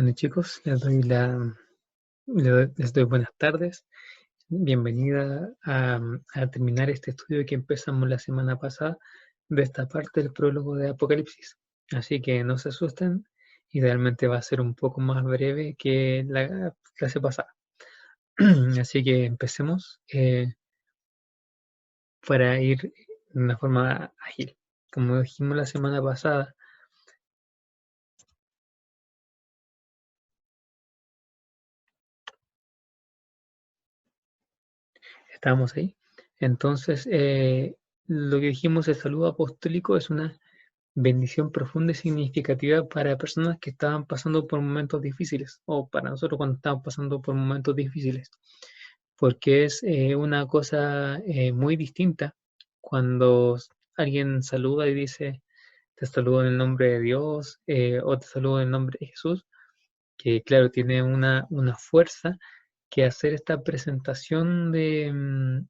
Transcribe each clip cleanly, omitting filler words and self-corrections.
Bueno chicos, les doy buenas tardes. Bienvenida a terminar este estudio que empezamos la semana pasada de esta parte del prólogo de Apocalipsis. Así que no se asusten, idealmente va a ser un poco más breve que la clase pasada. Así que empecemos para ir de una forma ágil. Como dijimos la semana pasada, estábamos ahí. Entonces, lo que dijimos, el saludo apostólico es una bendición profunda y significativa para personas que estaban pasando por momentos difíciles, o para nosotros cuando estamos pasando por momentos difíciles, porque es una cosa muy distinta cuando alguien saluda y dice, te saludo en el nombre de Dios, o te saludo en el nombre de Jesús, que claro, tiene una fuerza que hacer esta presentación de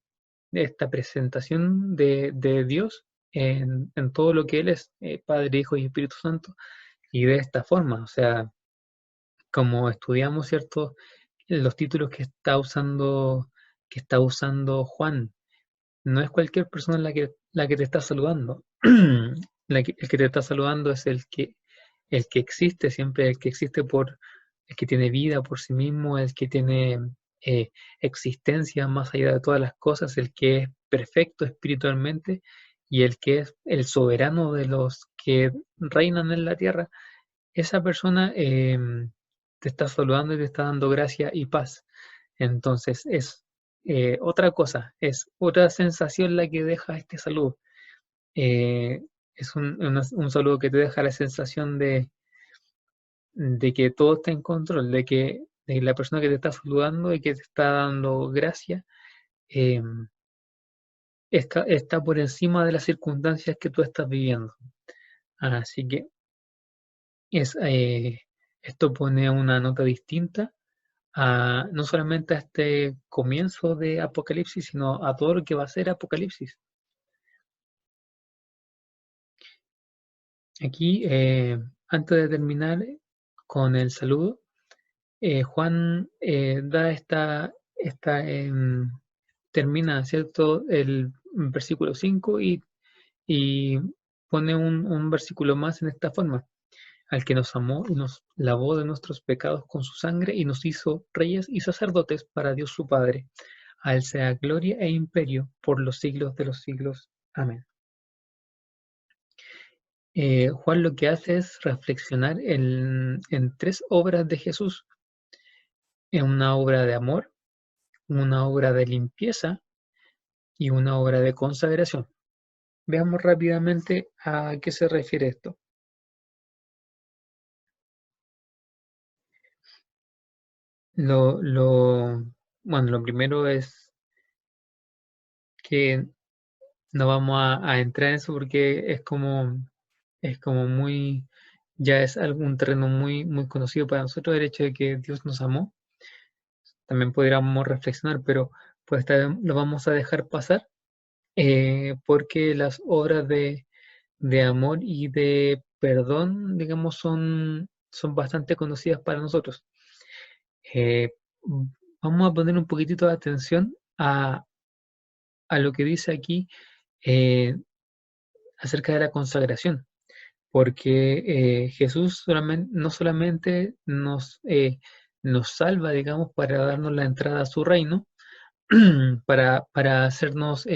Dios en todo lo que Él es, Padre, Hijo y Espíritu Santo, y de esta forma, o sea, como estudiamos, ¿cierto? Los títulos que está usando Juan, no es cualquier persona la que te está saludando. El que te está saludando es el que existe siempre, el que existe el que tiene vida por sí mismo, el que tiene eh, existencia más allá de todas las cosas, el que es perfecto espiritualmente y el que es el soberano de los que reinan en la tierra. Esa persona te está saludando y te está dando gracia y paz. Entonces es otra cosa, es otra sensación la que deja este saludo. Eh, es un saludo que te deja la sensación de que todo está en control, de que la persona que te está saludando y que te está dando gracia eh, está por encima de las circunstancias que tú estás viviendo. Así que es, esto pone una nota distinta no solamente a este comienzo de Apocalipsis, sino a todo lo que va a ser Apocalipsis. Aquí, antes de terminar con el saludo, Juan da termina, ¿cierto?, el versículo 5 y pone un versículo más en esta forma. Al que nos amó y nos lavó de nuestros pecados con su sangre y nos hizo reyes y sacerdotes para Dios su Padre. A él sea gloria e imperio por los siglos de los siglos. Amén. Juan lo que hace es reflexionar en tres obras de Jesús, en una obra de amor, una obra de limpieza y una obra de consagración. Veamos rápidamente a qué se refiere esto. Bueno, lo primero es que no vamos a entrar en eso porque es como muy, ya es algún terreno muy conocido para nosotros el hecho de que Dios nos amó. También podríamos reflexionar, pero pues lo vamos a dejar pasar porque las obras de amor y de perdón, digamos, son bastante conocidas para nosotros. Eh, Vamos a poner un poquitito de atención a lo que dice aquí eh, acerca de la consagración, porque Jesús no solamente nos salva, digamos, para darnos la entrada a su reino, para hacernos,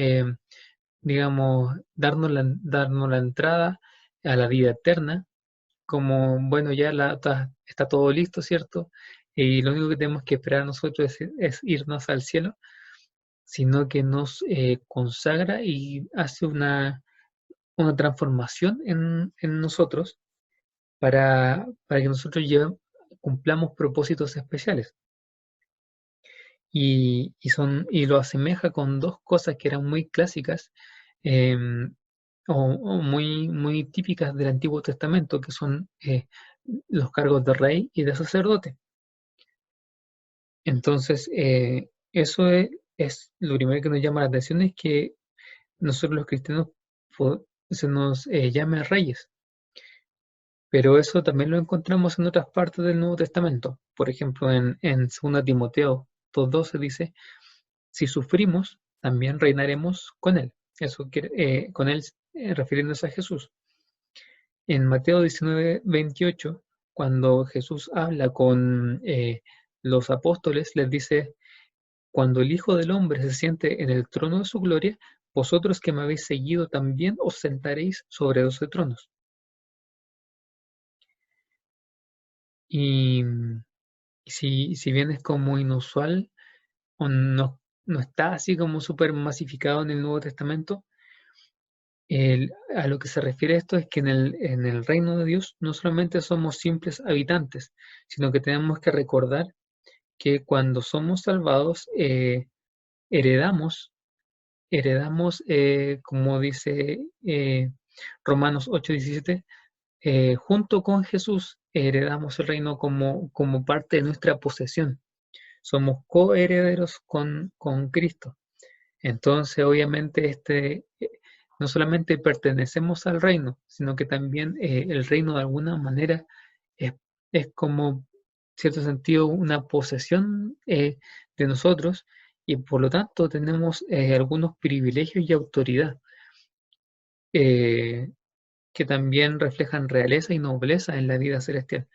digamos, darnos la entrada a la vida eterna, como, bueno, ya está todo listo, ¿cierto? Y lo único que tenemos que esperar nosotros es irnos al cielo, sino que nos consagra y hace una transformación en nosotros para que nosotros cumplamos propósitos especiales. Y lo asemeja con dos cosas que eran muy clásicas em, o muy típicas del Antiguo Testamento, que son los cargos de rey y de sacerdote. Entonces, eso es lo primero que nos llama la atención, es que nosotros los cristianos se nos llame reyes. Pero eso también lo encontramos en otras partes del Nuevo Testamento. Por ejemplo, en 2 Timoteo 2:12 dice, si sufrimos, también reinaremos con Él. Eso quiere, con Él refiriéndose a Jesús. En Mateo 19:28, cuando Jesús habla con los apóstoles, les dice, cuando el Hijo del Hombre se siente en el trono de su gloria, vosotros que me habéis seguido también os sentaréis sobre 12 tronos. Y, si bien es como inusual, o no está así como súper masificado en el Nuevo Testamento, a lo que se refiere esto es que en el reino de Dios no solamente somos simples habitantes, sino que tenemos que recordar que cuando somos salvados, heredamos, como dice Romanos 8:17, junto con Jesús heredamos el reino como parte de nuestra posesión. Somos coherederos con Cristo. Entonces, obviamente, no solamente pertenecemos al reino, sino que también el reino de alguna manera es, es como, en cierto sentido, una posesión de nosotros y por lo tanto tenemos algunos privilegios y autoridad eh, que también reflejan realeza y nobleza en la vida celestial.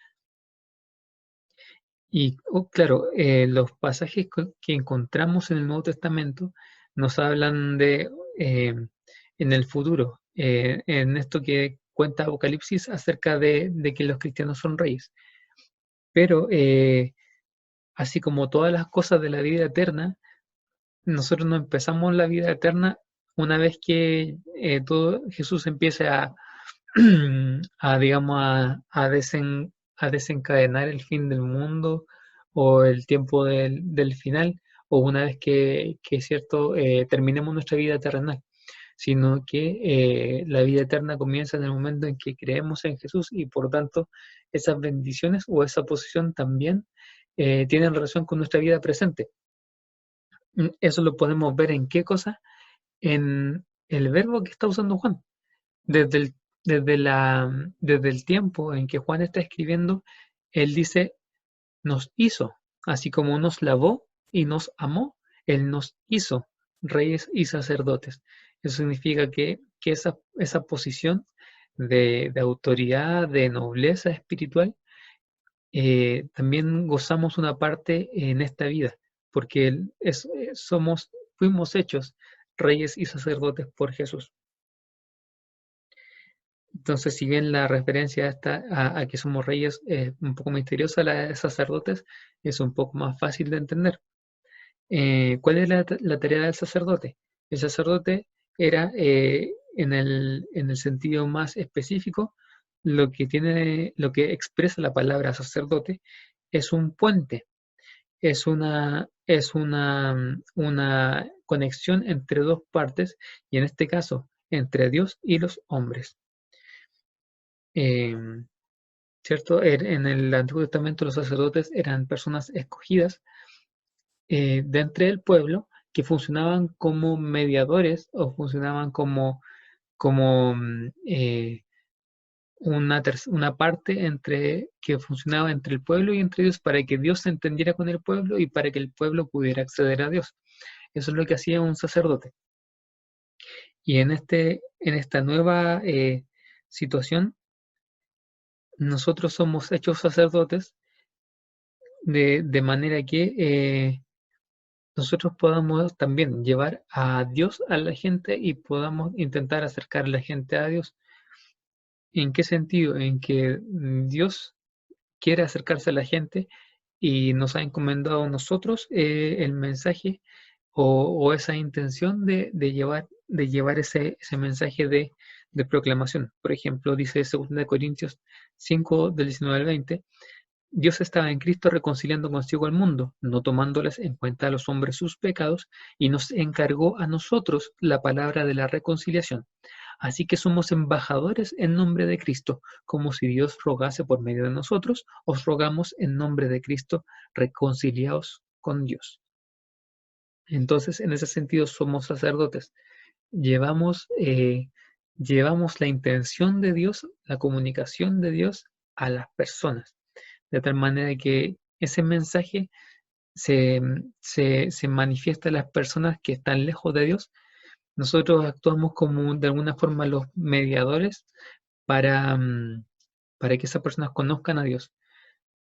Y claro, los pasajes que encontramos en el Nuevo Testamento nos hablan de en el futuro, en esto que cuenta Apocalipsis acerca de que los cristianos son reyes. Pero así como todas las cosas de la vida eterna, nosotros no empezamos la vida eterna una vez que todo Jesús empiece digamos, a desencadenar el fin del mundo o el tiempo del final, o una vez que cierto, terminemos nuestra vida terrenal, sino que la vida eterna comienza en el momento en que creemos en Jesús y por tanto esas bendiciones o esa posición también tienen relación con nuestra vida presente. Eso lo podemos ver en qué cosa, en el verbo que está usando Juan. Desde el, desde el tiempo en que Juan está escribiendo, él dice, nos hizo, así como nos lavó y nos amó, él nos hizo reyes y sacerdotes. Eso significa que esa posición de autoridad, de nobleza espiritual, también gozamos una parte en esta vida, porque fuimos hechos reyes y sacerdotes por Jesús. Entonces, si bien la referencia a que somos reyes es un poco misteriosa, la de sacerdotes es un poco más fácil de entender. ¿Cuál es la tarea del sacerdote? El sacerdote era, en el sentido más específico, lo que expresa la palabra sacerdote es un puente, una conexión entre dos partes, y en este caso, entre Dios y los hombres. Em, ¿Cierto? En el Antiguo Testamento los sacerdotes eran personas escogidas de entre el pueblo que funcionaban como mediadores o funcionaban como una parte que funcionaba entre el pueblo y entre Dios para que Dios se entendiera con el pueblo y para que el pueblo pudiera acceder a Dios. Eso es lo que hacía un sacerdote. Y en esta nueva situación, nosotros somos hechos sacerdotes de manera que nosotros podamos también llevar a Dios a la gente y podamos intentar acercar a la gente a Dios. ¿En qué sentido? En que Dios quiere acercarse a la gente y nos ha encomendado a nosotros el mensaje o esa intención de llevar ese mensaje de proclamación. Por ejemplo, dice 2 Corintios 5, del 19 al 20, Dios estaba en Cristo reconciliando consigo al mundo, no tomándoles en cuenta a los hombres sus pecados, y nos encargó a nosotros la palabra de la reconciliación. Así que somos embajadores en nombre de Cristo, como si Dios rogase por medio de nosotros, os rogamos en nombre de Cristo, reconciliaos con Dios. Entonces, en ese sentido, somos sacerdotes. Llevamos llevamos la intención de Dios, la comunicación de Dios a las personas, de tal manera que ese mensaje se manifiesta a las personas que están lejos de Dios. Nosotros actuamos como de alguna forma los mediadores para, para que esas personas conozcan a Dios.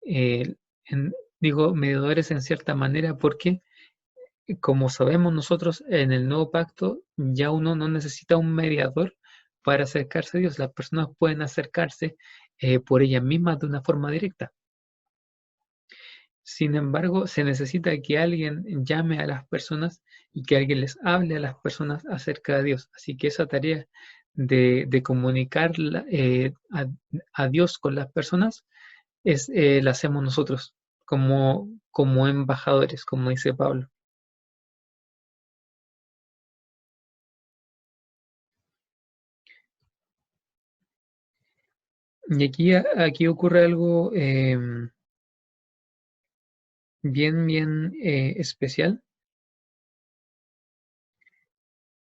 Eh, en- Digo mediadores en cierta manera porque, como sabemos nosotros, en el nuevo pacto ya uno no necesita un mediador para acercarse a Dios. Las personas pueden acercarse por ellas mismas de una forma directa. Sin embargo, se necesita que alguien llame a las personas y que alguien les hable a las personas acerca de Dios. Así que esa tarea de comunicar a Dios con las personas la hacemos nosotros como embajadores, como dice Pablo. Y aquí ocurre algo bien especial.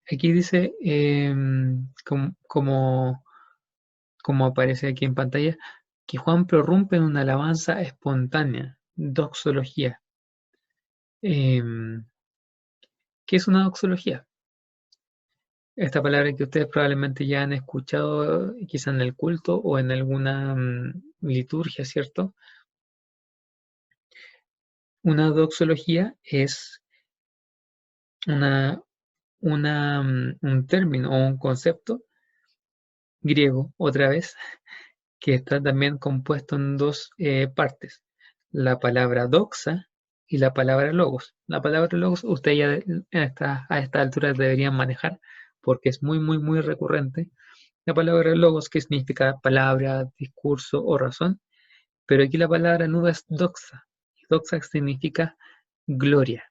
Aquí dice, como aparece aquí en pantalla, que Juan prorrumpe en una alabanza espontánea, doxología. Em, ¿Qué es una doxología? Esta palabra que ustedes probablemente ya han escuchado, quizá en el culto o en alguna liturgia, ¿cierto? Una doxología es una, un término o un concepto griego, otra vez, que está también compuesto en dos partes, la palabra doxa y la palabra logos. La palabra logos ustedes ya a esta altura deberían manejar porque es muy recurrente. La palabra logos, que significa palabra, discurso o razón, pero aquí la palabra nuda es doxa. Doxa significa gloria.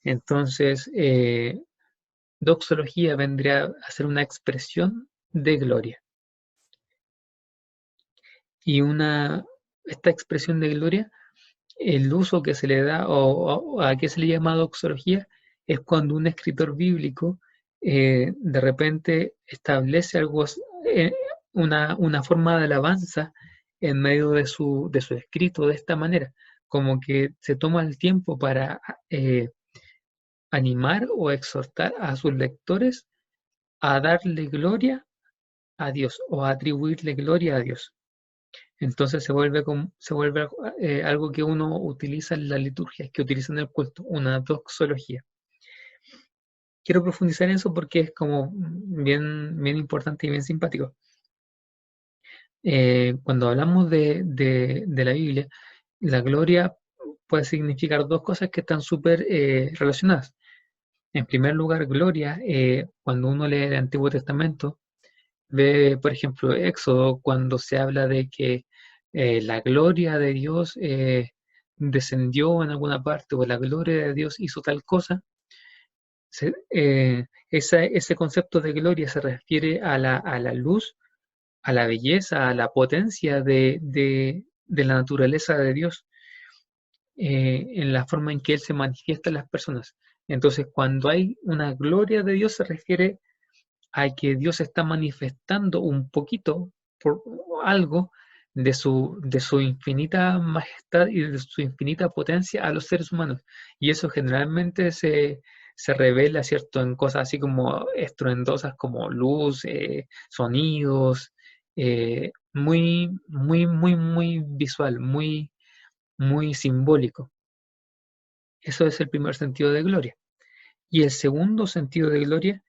Entonces, doxología vendría a ser una expresión de gloria. Y esta expresión de gloria, el uso que se le da o a qué se le llama doxología es cuando un escritor bíblico de repente establece algo, eh, una forma de alabanza en medio de su escrito de esta manera, como que se toma el tiempo para animar o exhortar a sus lectores a darle gloria a Dios o a atribuirle gloria a Dios. Entonces se vuelve algo que uno utiliza en la liturgia, que utiliza en el culto, una doxología. Quiero profundizar en eso porque es como bien importante y bien simpático. Cuando hablamos de la Biblia, la gloria puede significar dos cosas que están súper relacionadas. En primer lugar, gloria, cuando uno lee el Antiguo Testamento, ve, por ejemplo, Éxodo, cuando se habla de que la gloria de Dios descendió en alguna parte o la gloria de Dios hizo tal cosa, ese concepto de gloria se refiere a la luz, a la belleza, a la potencia de la naturaleza de Dios, en la forma en que Él se manifiesta en las personas. Entonces, cuando hay una gloria de Dios, se refiere a que Dios está manifestando un poquito, por algo, de su infinita majestad y de su infinita potencia a los seres humanos. Y eso generalmente se revela, ¿cierto?, en cosas así como estruendosas como luz, sonidos, muy visual, muy simbólico. Eso es el primer sentido de gloria. Y el segundo sentido de gloria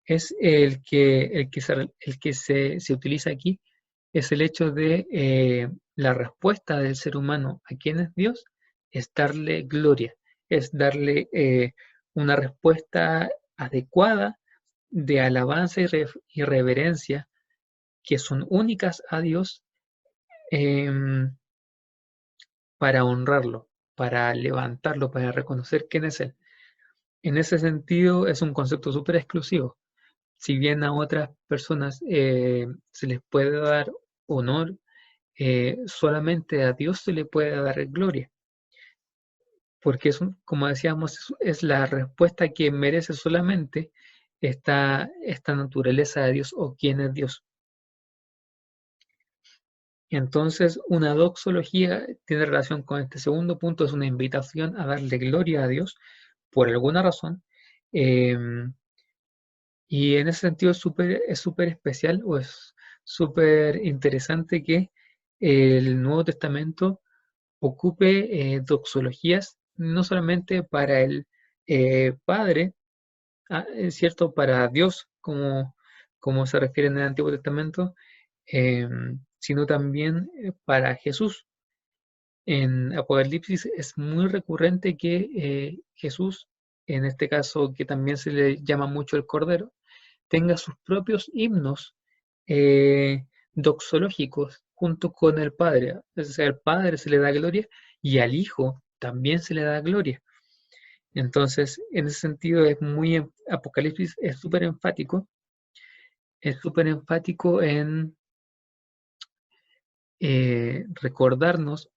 es el que se utiliza aquí, es el hecho de la respuesta del ser humano a quién es Dios, es darle gloria, es darle una respuesta adecuada de alabanza y reverencia que son únicas a Dios, em, para honrarlo, para levantarlo, para reconocer quién es Él. En ese sentido es un concepto súper exclusivo. Si bien a otras personas se les puede dar honor, solamente a Dios se le puede dar gloria, porque como decíamos, es la respuesta que merece solamente esta naturaleza de Dios o quién es Dios. Entonces, una doxología tiene relación con este segundo punto, es una invitación a darle gloria a Dios por alguna razón. Y en ese sentido es súper especial o es súper interesante que el Nuevo Testamento ocupe doxologías no solamente para el Padre, es cierto, para Dios, como se refiere en el Antiguo Testamento, sino también para Jesús. En Apocalipsis es muy recurrente que Jesús, en este caso que también se le llama mucho el Cordero, tenga sus propios himnos eh, doxológicos junto con el Padre. Es decir, al Padre se le da gloria y al Hijo también se le da gloria. Entonces, en ese sentido Apocalipsis es súper enfático en recordarnos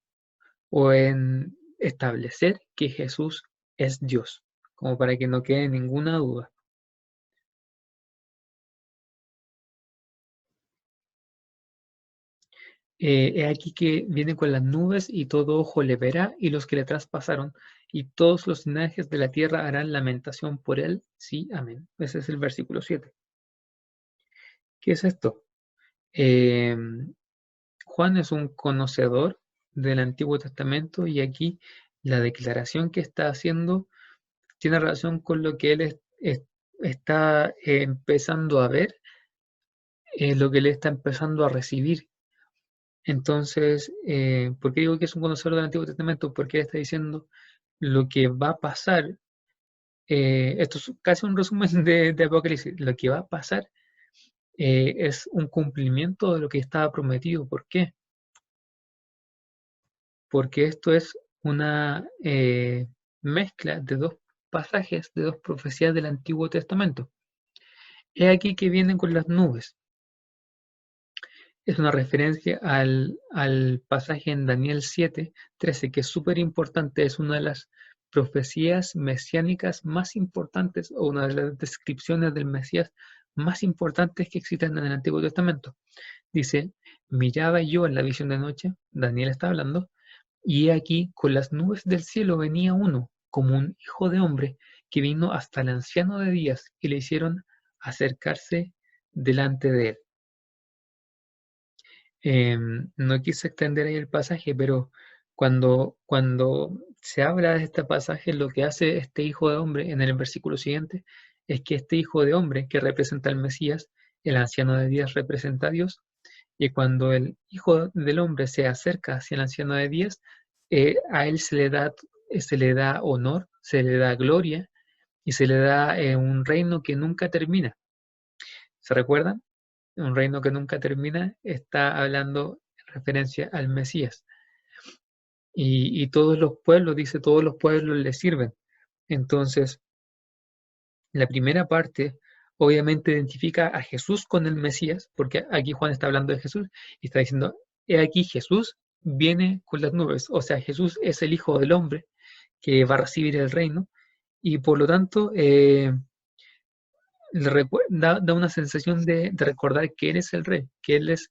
o en establecer que Jesús es Dios, como para que no quede ninguna duda. He aquí que viene con las nubes y todo ojo le verá y los que le traspasaron y todos los linajes de la tierra harán lamentación por él. Sí, amén. Ese es el versículo 7. ¿Qué es esto? Eh, Juan es un conocedor del Antiguo Testamento y aquí la declaración que está haciendo tiene relación con lo que él está empezando a ver, lo que él está empezando a recibir. Entonces, ¿por qué digo que es un conocedor del Antiguo Testamento? Porque él está diciendo lo que va a pasar. Esto es casi un resumen de Apocalipsis. Lo que va a pasar es un cumplimiento de lo que estaba prometido. ¿Por qué? Porque esto es una mezcla de dos pasajes, de dos profecías del Antiguo Testamento. He aquí que vienen con las nubes. Es una referencia al pasaje en Daniel 7:13, que es súper importante, es una de las profecías mesiánicas más importantes o una de las descripciones del Mesías más importantes que existen en el Antiguo Testamento. Dice, miraba yo en la visión de noche, Daniel está hablando, y he aquí con las nubes del cielo venía uno, como un hijo de hombre, que vino hasta el anciano de días y le hicieron acercarse delante de él. No quise extender ahí el pasaje, pero cuando se habla de este pasaje, lo que hace este hijo de hombre en el versículo siguiente es que este hijo de hombre que representa al Mesías, el anciano de días representa a Dios, y cuando el hijo del hombre se acerca hacia el anciano de días, a él se le da honor, se le da gloria y se le da un reino que nunca termina. ¿Se recuerdan? Un reino que nunca termina, está hablando en referencia al Mesías. Y todos los pueblos, dice, todos los pueblos le sirven. Entonces, la primera parte obviamente identifica a Jesús con el Mesías, porque aquí Juan está hablando de Jesús y está diciendo, he aquí Jesús viene con las nubes, o sea, Jesús es el Hijo del Hombre que va a recibir el reino y por lo tanto da una sensación de recordar que Él es el Rey, que Él es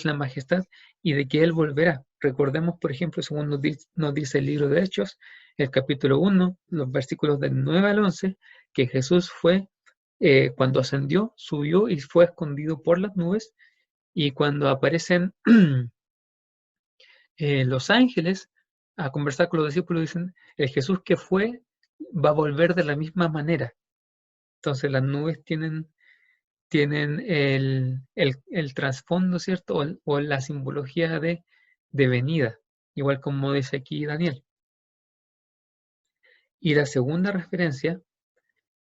la majestad y de que Él volverá. Recordemos, por ejemplo, según nos dice el libro de Hechos, el capítulo 1, los versículos del 9 al 11, que Jesús fue, cuando ascendió, subió y fue escondido por las nubes, y cuando aparecen los ángeles a conversar con los discípulos, dicen, el Jesús que fue va a volver de la misma manera. Entonces las nubes tienen el trasfondo, ¿cierto? O la simbología de venida, igual como dice aquí Daniel. Y la segunda referencia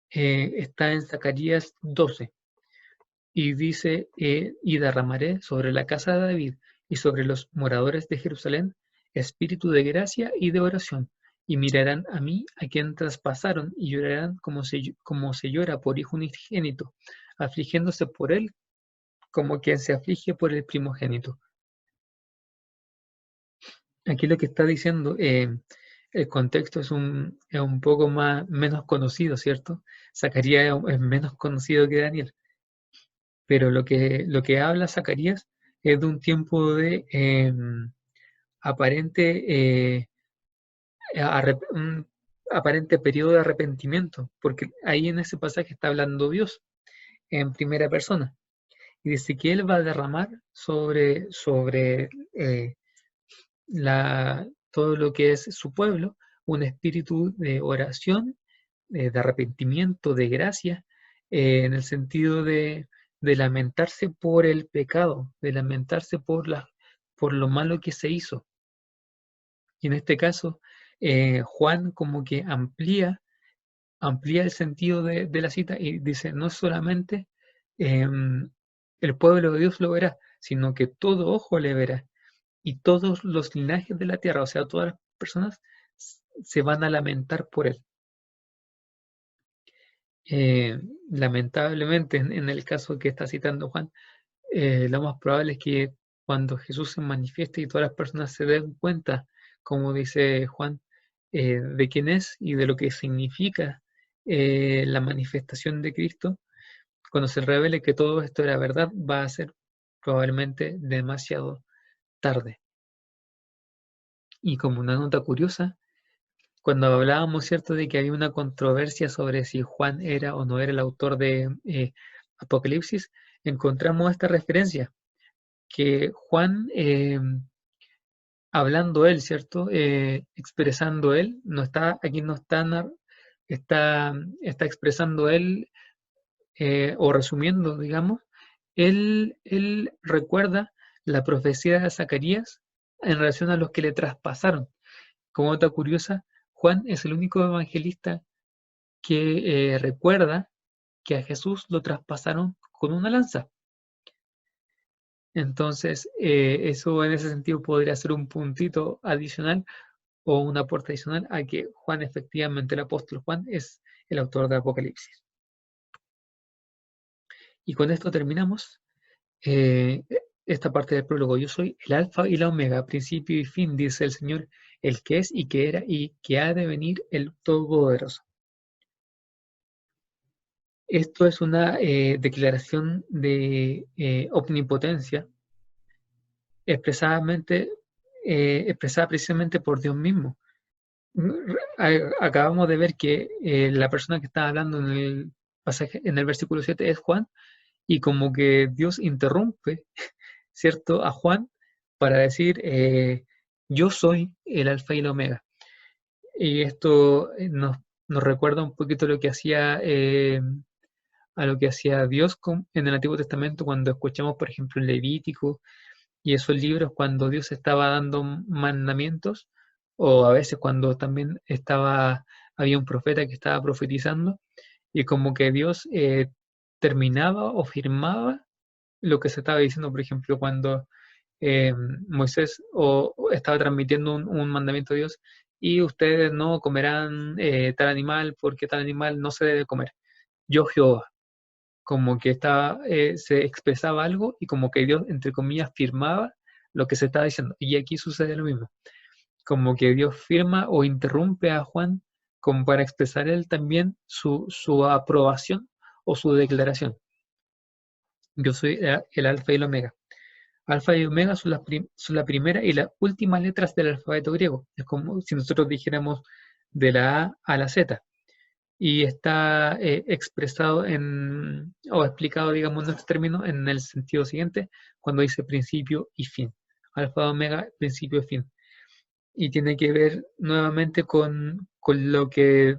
está en Zacarías 12 y dice, y derramaré sobre la casa de David y sobre los moradores de Jerusalén espíritu de gracia y de oración, y mirarán a mí, a quien traspasaron, y llorarán como se llora por hijo unigénito, afligiéndose por él como quien se aflige por el primogénito. Aquí lo que está diciendo, el contexto es un poco menos conocido, ¿cierto? Zacarías es menos conocido que Daniel, pero lo que habla Zacarías es de un tiempo de aparente, un aparente periodo de arrepentimiento, porque ahí en ese pasaje está hablando Dios en primera persona, y dice que Él va a derramar sobre todo lo que es su pueblo, un espíritu de oración, de arrepentimiento, de gracia, en el sentido de lamentarse por el pecado, de lamentarse por lo malo que se hizo. Y en este caso, Juan como que amplía el sentido de la cita y dice, no solamente el pueblo de Dios lo verá, sino que todo ojo le verá y todos los linajes de la tierra, o sea, todas las personas se van a lamentar por él. Lamentablemente, en el caso que está citando Juan, lo más probable es que cuando Jesús se manifieste y todas las personas se den cuenta, como dice Juan, de quién es y de lo que significa la manifestación de Cristo, cuando se revele que todo esto era verdad, va a ser probablemente demasiado tarde. Y como una nota curiosa, cuando hablábamos, ¿cierto?, de que había una controversia sobre si Juan era o no era el autor de Apocalipsis, encontramos esta referencia, que Juan, hablando él, ¿cierto?, expresando él, no está, aquí no está expresando él o resumiendo, digamos, él recuerda la profecía de Zacarías en relación a los que le traspasaron. Como nota curiosa, Juan es el único evangelista que recuerda que a Jesús lo traspasaron con una lanza. Entonces, eso en ese sentido podría ser un puntito adicional o un aporte adicional a que Juan, efectivamente, el apóstol Juan, es el autor de Apocalipsis. Y con esto terminamos esta parte del prólogo. Yo soy el alfa y la omega, principio y fin, dice el Señor, el que es y que era y que ha de venir, el Todopoderoso. Esto es una declaración de omnipotencia expresadamente, expresada precisamente por Dios mismo. Acabamos de ver que la persona que está hablando en el pasaje, en el versículo 7 es Juan, y como que Dios interrumpe, ¿cierto?, a Juan para decir, yo soy el alfa y el omega. Y esto nos recuerda un poquito lo que hacía a lo que hacía Dios en el Antiguo Testamento cuando escuchamos, por ejemplo, en Levítico y esos libros cuando Dios estaba dando mandamientos, o a veces cuando también había un profeta que estaba profetizando, y como que Dios terminaba o firmaba lo que se estaba diciendo, por ejemplo, cuando eh, Moisés o estaba transmitiendo un mandamiento de Dios, y ustedes no comerán tal animal porque tal animal no se debe comer. Yo Jehová, como que se expresaba algo y como que Dios, entre comillas, firmaba lo que se estaba diciendo. Y aquí sucede lo mismo, como que Dios firma o interrumpe a Juan como para expresar él también su aprobación o su declaración. Yo soy el alfa y el omega. Alfa y omega son la primera y las últimas letras del alfabeto griego. Es como si nosotros dijéramos de la A a la Z. Y está expresado o explicado, digamos, en este término en el sentido siguiente, cuando dice principio y fin. Alfa, omega, principio y fin. Y tiene que ver nuevamente con lo que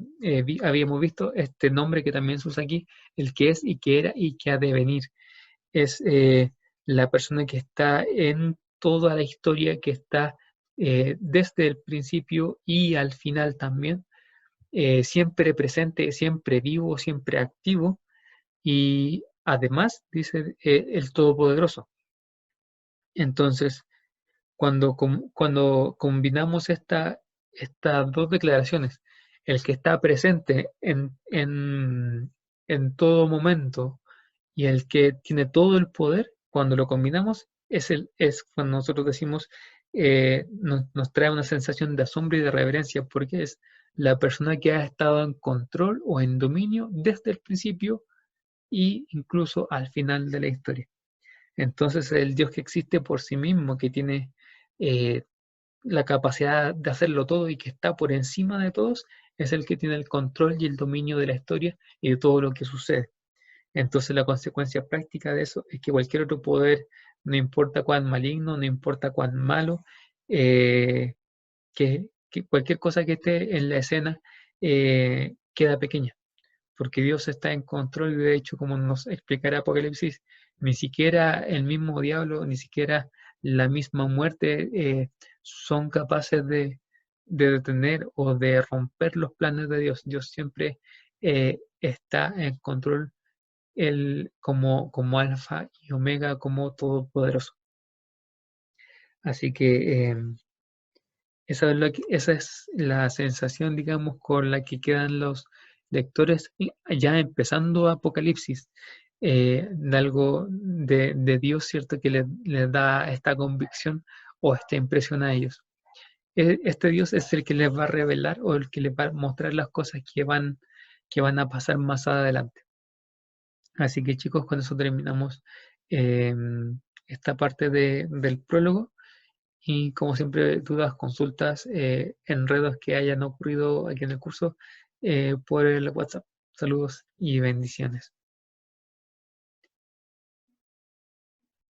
habíamos visto, este nombre que también se usa aquí, el que es y que era y que ha de venir. Es la persona que está en toda la historia, que está desde el principio y al final también, siempre presente, siempre vivo, siempre activo, y además, dice el Todopoderoso. Entonces, cuando combinamos estas dos declaraciones, el que está presente en todo momento y el que tiene todo el poder, cuando lo combinamos, es cuando nosotros decimos nos trae una sensación de asombro y de reverencia, porque es la persona que ha estado en control o en dominio desde el principio e incluso al final de la historia. Entonces el Dios que existe por sí mismo, que tiene eh, la capacidad de hacerlo todo y que está por encima de todos, es el que tiene el control y el dominio de la historia y de todo lo que sucede. Entonces la consecuencia práctica de eso es que cualquier otro poder, no importa cuán maligno, no importa cuán malo, eh, que cualquier cosa que esté en la escena queda pequeña, porque Dios está en control y de hecho, como nos explicará Apocalipsis, ni siquiera el mismo diablo, ni siquiera la misma muerte son capaces de detener o de romper los planes de Dios. Dios siempre está en control como alfa y omega, como todopoderoso. Así que esa es la sensación, digamos, con la que quedan los lectores ya empezando Apocalipsis, de algo de Dios, ¿cierto? Que les da esta convicción o esta impresión a ellos. Este Dios es el que les va a revelar o el que les va a mostrar las cosas que van a pasar más adelante. Así que chicos, con eso terminamos esta parte del prólogo. Y como siempre, dudas, consultas, enredos que hayan ocurrido aquí en el curso por el WhatsApp. Saludos y bendiciones.